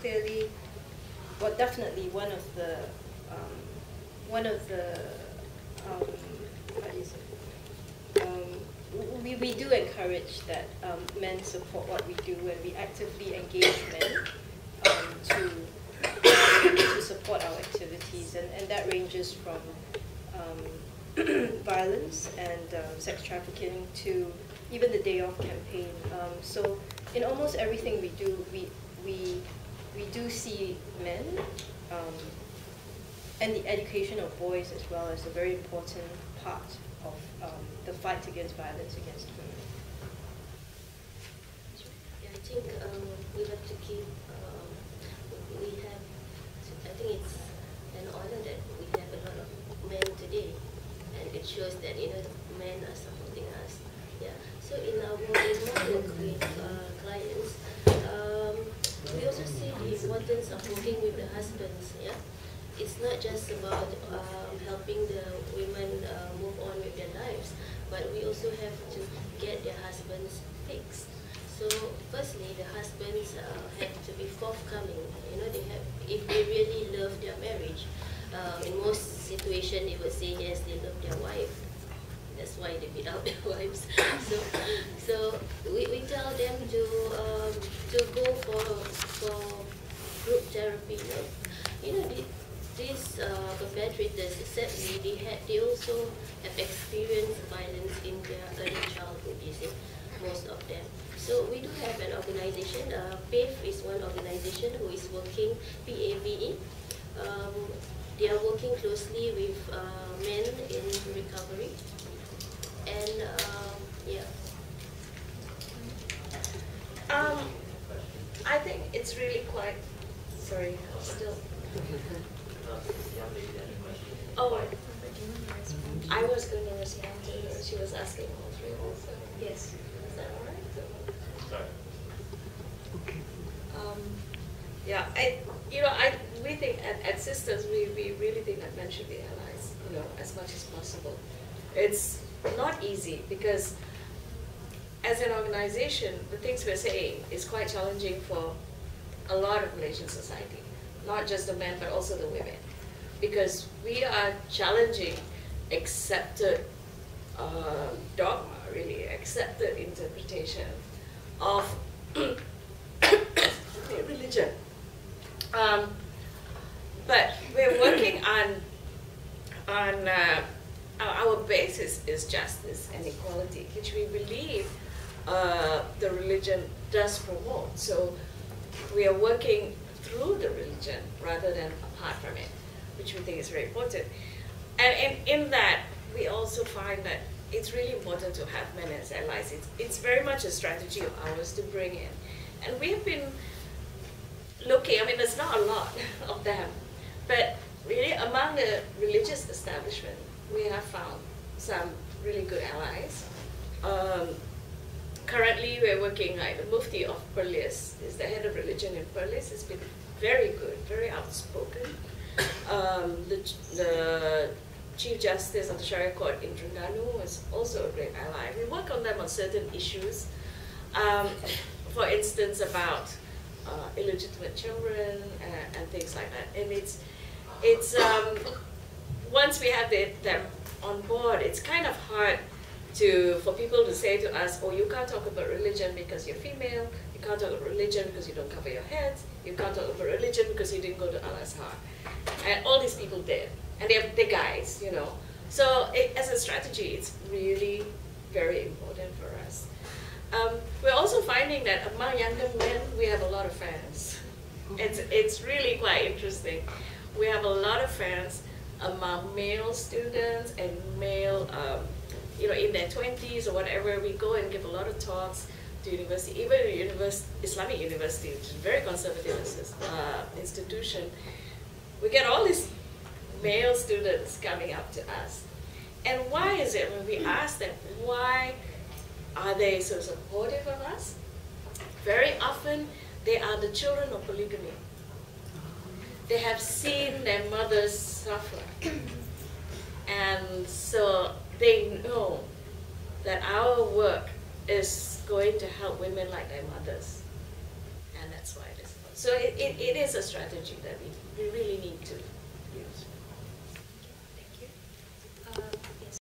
clearly, well, definitely one of the how do you say? We do encourage that men support what we do, and we actively engage men to support our activities, and that ranges from violence and sex trafficking to even the Day Off campaign. So in almost everything we do, we do see men and the education of boys as well as a very important part of the fight against violence against women. Yeah, I think we have to keep, I think it's an honor that we have a lot of men today, and it shows that, you know, men are supporting us. Yeah. So in our work with clients, we also see the importance of working with the husbands. Yeah. It's not just about helping the women move on with their lives, but we also have to get their husbands fixed. So firstly, the husbands have to be forthcoming. You know, if they really love their marriage. In most situations, they would say yes, they love their wife. That's why they beat out their wives. So we tell them to go for group therapy. You know, these perpetrators, sadly, they also have experienced violence in their early childhood, you see, most of them. So we do have an organization, PAVE is one organization who is working, PAVE. They are working closely with men in recovery. And yeah. I think it's really quite, sorry, still. Oh, I was going to respond to her. She was asking all three also. Yes. Is that all right? Sorry. Yeah, we think at Sisters, we really think that men should be allies, you know, as much as possible. It's not easy because as an organization, the things we're saying is quite challenging for a lot of Malaysian society. Not just the men, but also the women. Because we are challenging accepted dogma, really, accepted interpretation of religion. But we're working on our basis is justice and equality, which we believe the religion does promote. So we are working through the religion rather than apart from it, which we think is very important. And in that, we also find that it's really important to have men as allies. It's very much a strategy of ours to bring in. And we've been looking, I mean, there's not a lot of them, but really among the religious establishment, we have found some really good allies. Currently, we're working, like the Mufti of Perlis is the head of religion in Perlis. He's been very good, very outspoken. The Chief Justice of the Sharia Court in Terengganu is also a great ally. We work on them on certain issues. For instance, about illegitimate children and things like that. And it's once we have them on board, it's kind of hard for people to say to us, oh, you can't talk about religion because you're female, you can't talk about religion because you don't cover your heads, you can't talk about religion because you didn't go to Al-Azhar. And all these people did. And they're guys, you know. So as a strategy, it's really very important for us. We're also finding that among younger men, we have a lot of fans. It's really quite interesting. We have a lot of fans among male students and male, you know, in their 20s or whatever. We go and give a lot of talks to university, even a Islamic university, which is a very conservative institution. We get all these male students coming up to us. And why is it, when we ask them, why are they so supportive of us? Very often, they are the children of polygamy. They have seen their mothers suffer. And so they know that our work is going to help women like their mothers. And that's why So it is a strategy that we really need